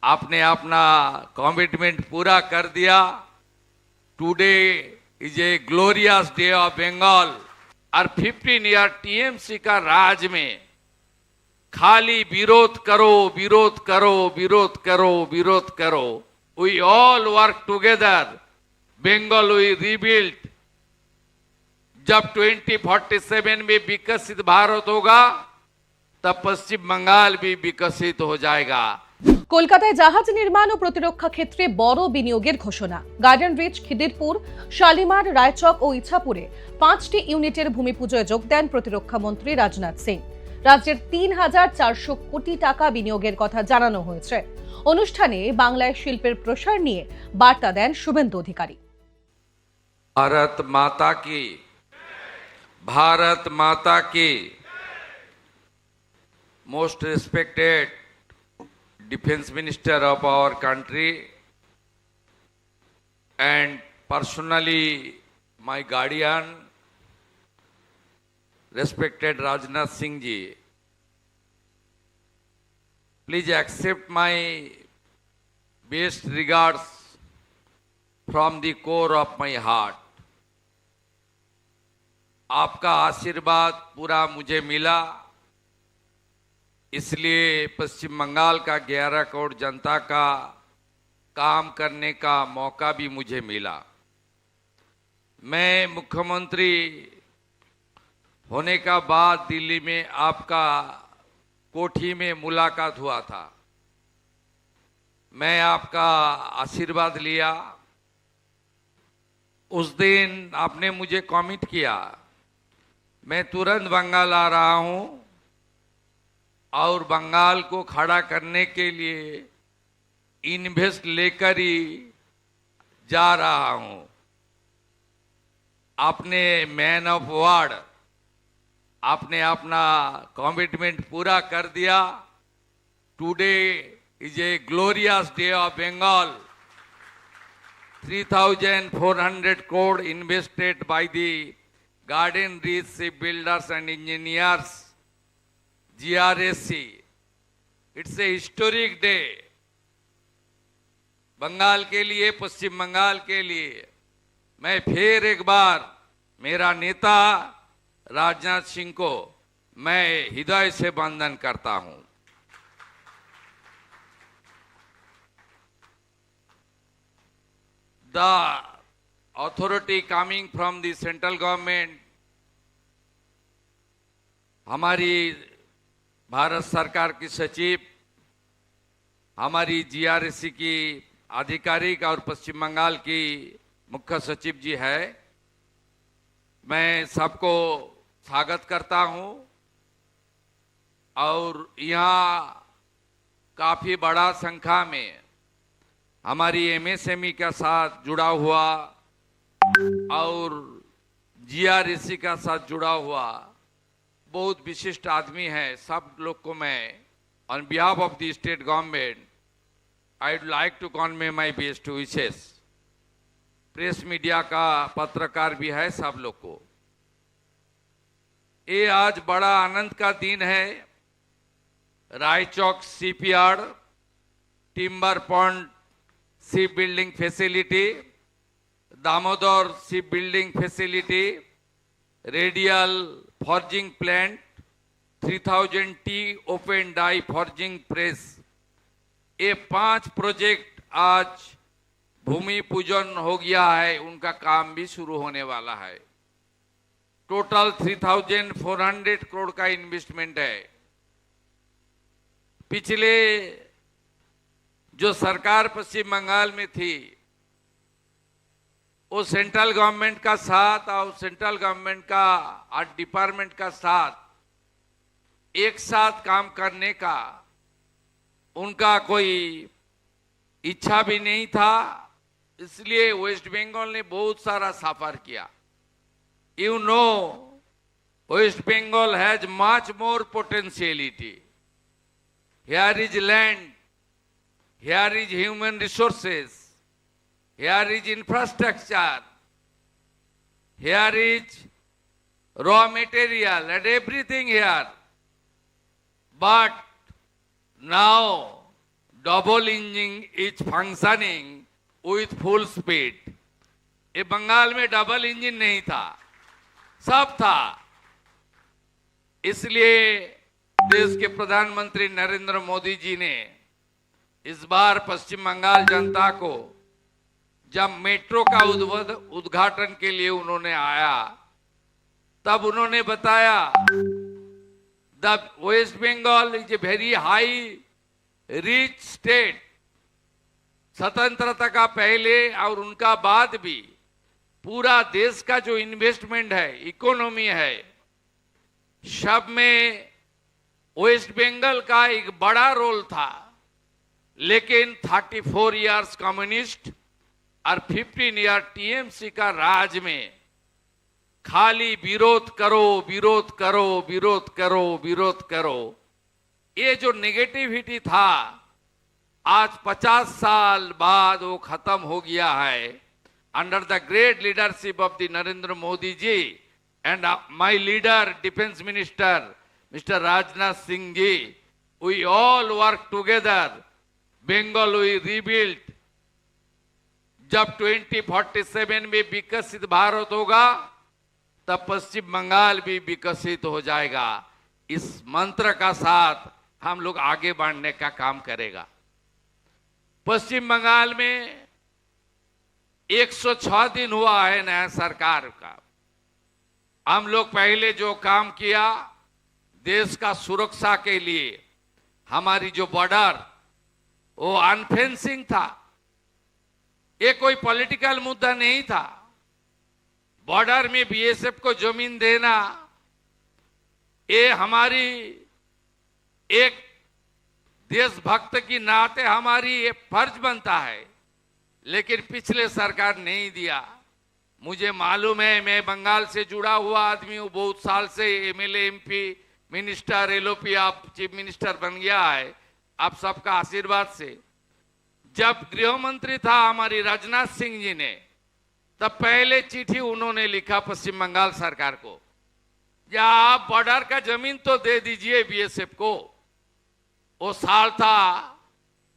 आपने अपना कमिटमेंट पूरा कर दिया। Today is a glorious day of Bengal. और 15 ईयर टीएमसी का राज में खाली विरोध करो, विरोध करो, विरोध करो, विरोध करो। We all work together, Bengal we rebuild. जब 2047 में विकसित भारत होगा तब पश्चिम बंगाल भी विकसित हो जाएगा। কলকাতায় জাহাজ নির্মাণ ও প্রতিরক্ষা ক্ষেত্রে বড় বিনিয়োগের ঘোষণা। গার্ডেন রিচ, খিদিরপুর, শালিমার, রায়চক ও ইছাপুরে 5টি ইউনিটের ভূমিপূজোয় যোগ দেন প্রতিরক্ষা মন্ত্রী রাজনাথ সিং। রাজ্যের 3,400 কোটি টাকা বিনিয়োগের কথা জানানো হয়েছে। অনুষ্ঠানে বাংলায় শিল্পের প্রসার নিয়ে বার্তা দেন শুভেন্দু অধিকারী। भारत माता की, भारत माता की। Most respected Defense Minister of our country and personally my guardian, respected Rajnath Singh ji, please accept my best regards from the core of my heart. आपका आशीर्वाद पूरा मुझे मिला, इसलिए पश्चिम बंगाल का 11 करोड़ जनता का काम करने का मौका भी मुझे मिला। मैं मुख्यमंत्री होने का बाद दिल्ली में आपका कोठी में मुलाकात हुआ था। मैं आपका आशीर्वाद लिया। उस दिन आपने मुझे कमिट किया, मैं तुरंत बंगाल आ रहा हूं और बंगाल को खड़ा करने के लिए इन्वेस्ट लेकर ही जा रहा हूं। आपने मैन ऑफ वर्ड, आपने अपना कमिटमेंट पूरा कर दिया। Today is a glorious day of Bengal. 3,400 crore invested by the Garden Reach Shipbuilders and Engineers, GRSC. It's a historic day Bengal के लिए, पश्चिम बंगाल के लिए। मैं फिर एक बार मेरा नेता राजनाथ सिंह को मैं हृदय से वंदन करता हूं। The authority coming from the central government, हमारी भारत सरकार की सचिव, हमारी जीआरएससी की आधिकारिक और पश्चिम बंगाल की मुख्य सचिव जी है, मैं सबको स्वागत करता हूं। और यहाँ काफी बड़ा संख्या में हमारी एमएसएमई के साथ जुड़ा हुआ और जीआरएससी का साथ जुड़ा हुआ बहुत विशिष्ट आदमी है। सब लोग को मैं on behalf of the state government I would like to convey my best wishes. Press media का पत्रकार भी है, सब लोग को ये आज बड़ा आनंद का दिन है। Raichak shipyard, timber pond ship building facility, Damodar ship building facility, radial forging plant, 3000 T open die forging press, ये 5 प्रोजेक्ट आज भूमि पूजन हो गया है, उनका काम भी शुरू होने वाला है। टोटल 3,400 करोड़ का इन्वेस्टमेंट है। पिछले जो सरकार पश्चिम बंगाल में थी वो सेंट्रल गवर्नमेंट का साथ और सेंट्रल गवर्नमेंट का और डिपार्टमेंट का साथ एक साथ काम करने का उनका कोई इच्छा भी नहीं था। इसलिए वेस्ट बंगाल ने बहुत सारा सफर किया। You know, West Bengal has much more potentiality. Here is land, here is human resources, here is infrastructure, here is raw material and everything here. But now double engine is functioning with full speed. ये बंगाल में double engine नहीं था, सब था। इसलिए देश के प्रधानमंत्री नरेंद्र मोदी जी ने इस बार पश्चिम बंगाल जनता को जब मेट्रो का उद्घाटन के लिए उन्होंने आया, तब उन्होंने बताया the West Bengal is a very high rich state. स्वतंत्रता का पहले और उनका बाद भी पूरा देश का जो इन्वेस्टमेंट है, इकोनॉमी है, सब में वेस्ट बंगाल का एक बड़ा रोल था। लेकिन 34 इयर्स कम्युनिस्ट और 15 ईयर टीएमसी का राज में खाली विरोध करो, विरोध करो, विरोध करो, विरोध करो, ये जो नेगेटिविटी था, आज 50 साल बाद वो खत्म हो गया है। Under the great leadership of the Narendra Modi ji and my leader defence minister mister Rajnath Singh ji, we all work together, Bengal we rebuild. जब 2047 में विकसित भारत होगा, तब पश्चिम बंगाल भी विकसित हो जाएगा। इस मंत्र का साथ हम लोग आगे बढ़ने का काम करेगा। पश्चिम बंगाल में 106 दिन हुआ है नया सरकार का। हम लोग पहले जो काम किया देश का सुरक्षा के लिए, हमारी जो बॉर्डर वो अनफेंसिंग था, ये कोई पॉलिटिकल मुद्दा नहीं था। बॉर्डर में बीएसएफ को जमीन देना, ये हमारी एक देशभक्त की नाते हमारी ये फर्ज बनता है। लेकिन पिछले सरकार नहीं दिया। मुझे मालूम है, मैं बंगाल से जुड़ा हुआ आदमी हूँ, बहुत साल से एमएलए, एमपी, मिनिस्टर, एलओपी, आप चीफ मिनिस्टर बन गया है आप सबका आशीर्वाद से। जब गृह मंत्री था हमारी राजनाथ सिंह जी ने, तब पहले चिट्ठी उन्होंने लिखा पश्चिम बंगाल सरकार को, या आप बॉर्डर का जमीन तो दे दीजिए बीएसएफ को। वो साल था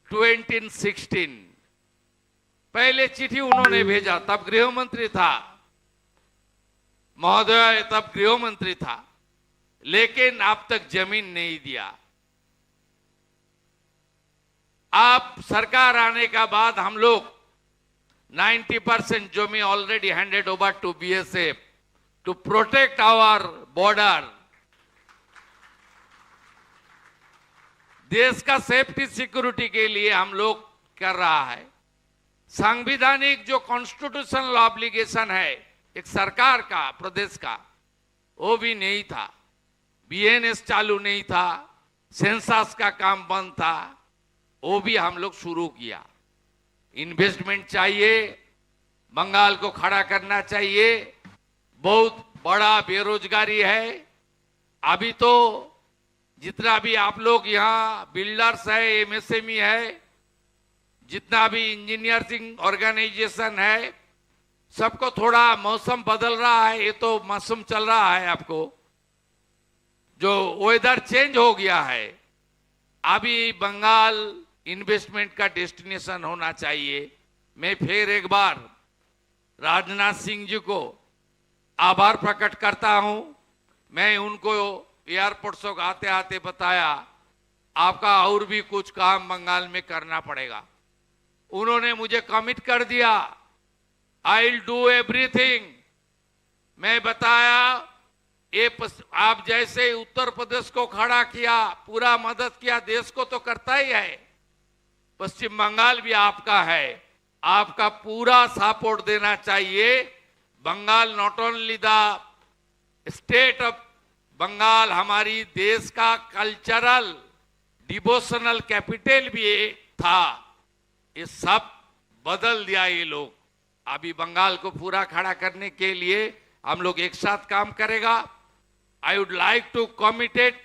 2016, पहले चिट्ठी उन्होंने भेजा, तब गृह मंत्री था महोदय, तब गृह मंत्री था, लेकिन अब तक जमीन नहीं दिया। आप सरकार आने का बाद हम लोग 90% जमीन already handed over to BSF to protect our border. देश का सेफ्टी सिक्योरिटी के लिए हम लोग कर रहा है। संवैधानिक जो कॉन्स्टिट्यूशनल ऑब्लिगेशन है एक सरकार का, प्रदेश का, वो भी नहीं था। बीएनएस चालू नहीं था, सेंसस का काम बंद था, वो भी हम लोग शुरू किया। इन्वेस्टमेंट चाहिए, बंगाल को खड़ा करना चाहिए। बहुत बड़ा बेरोजगारी है। अभी तो जितना भी आप लोग यहाँ बिल्डर्स है, एमएसएमई है, जितना भी इंजीनियरिंग ऑर्गेनाइजेशन है, सबको थोड़ा मौसम बदल रहा है। ये तो मौसम चल रहा है, आपको जो वेदर चेंज हो गया है। अभी बंगाल इन्वेस्टमेंट का डेस्टिनेशन होना चाहिए। मैं फिर एक बार राजनाथ सिंह जी को आभार प्रकट करता हूं। मैं उनको एयरपोर्ट से आते आते बताया, आपका और भी कुछ काम बंगाल में करना पड़ेगा। उन्होंने मुझे कमिट कर दिया, आई विल डू एवरीथिंग। मैं बताया, ये आप जैसे उत्तर प्रदेश को खड़ा किया, पूरा मदद किया, देश को तो करता ही है, पश्चिम बंगाल भी आपका है, आपका पूरा सपोर्ट देना चाहिए। Bengal not only the state of Bengal, हमारी देश का कल्चरल डिवोशनल कैपिटल भी था। ये सब बदल दिया ये लोग। अभी बंगाल को पूरा खड़ा करने के लिए हम लोग एक साथ काम करेगा। I would like to committed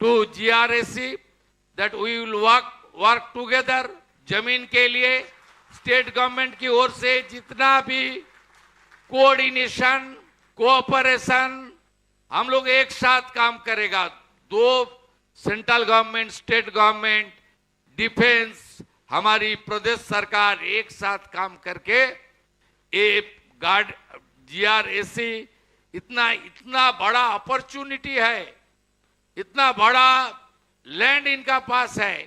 to GRAC that we will work together. जमीन के लिए स्टेट गवर्नमेंट की ओर से जितना भी कोऑर्डिनेशन, कोऑपरेशन, हम लोग एक साथ काम करेगा। दो central government, state government, defence, हमारी प्रदेश सरकार एक साथ काम करके ये गार्ड जीआरएसी इतना बड़ा अपॉर्चुनिटी है, इतना बड़ा लैंड इनका पास है,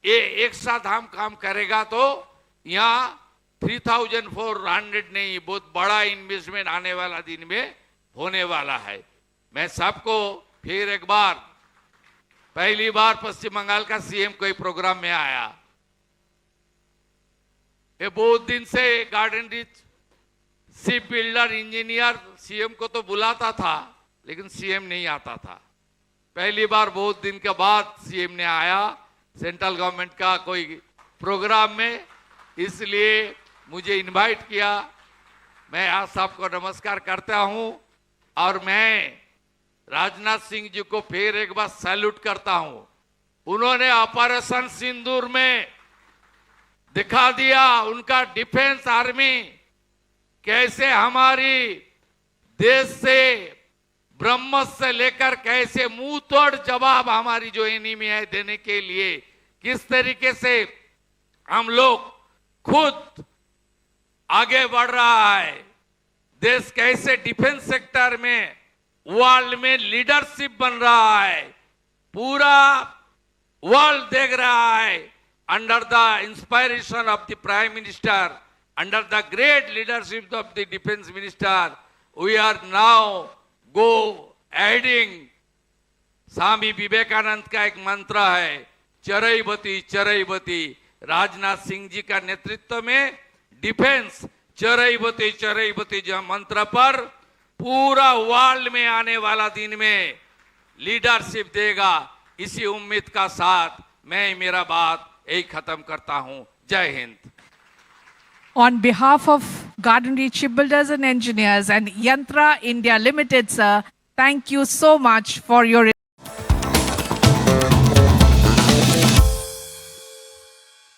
ये एक साथ हम काम करेगा तो यहाँ 3,400 नहीं, बहुत बड़ा इन्वेस्टमेंट आने वाला दिन में होने वाला है। मैं सबको फिर एक बार, पहली बार पश्चिम बंगाल का सीएम कोई प्रोग्राम में आया, ये बहुत दिन से garden rich ship builder engineer CM को तो बुलाता था, लेकिन सीएम नहीं आता था। पहली बार बहुत दिन के बाद सीएम ने आया सेंट्रल गवर्नमेंट का कोई प्रोग्राम में, इसलिए मुझे इनवाइट किया। मैं आप सबको नमस्कार करता हूं और मैं राजनाथ सिंह जी को फिर एक बार सैल्यूट करता हूं। उन्होंने ऑपरेशन सिंदूर में दिखा दिया उनका डिफेंस आर्मी कैसे हमारी देश से ब्रह्मोस से लेकर कैसे मुंह तोड़ जवाब हमारी जो एनिमी है देने के लिए किस तरीके से हम लोग खुद आगे बढ़ रहा है। देश कैसे डिफेंस सेक्टर में वर्ल्ड में लीडरशिप बन रहा है, पूरा वर्ल्ड देख रहा है। Under the inspiration of the prime minister, under the great leadership of the defense minister, we are now adding Swami Vivekananda का एक मंत्र है, चरैबती चरैबती। राजनाथ सिंह जी का नेतृत्व में डिफेंस चरैबती चरैबती जो मंत्र पर पूरा वर्ल्ड में आने वाला दिन में लीडरशिप देगा। इसी उम्मीद का साथ मैं मेरा बात यही खत्म करता हूं। जय Hind. On behalf of Garden Reach Shipbuilders and Engineers and Yantra India Limited, sir, thank you so much for your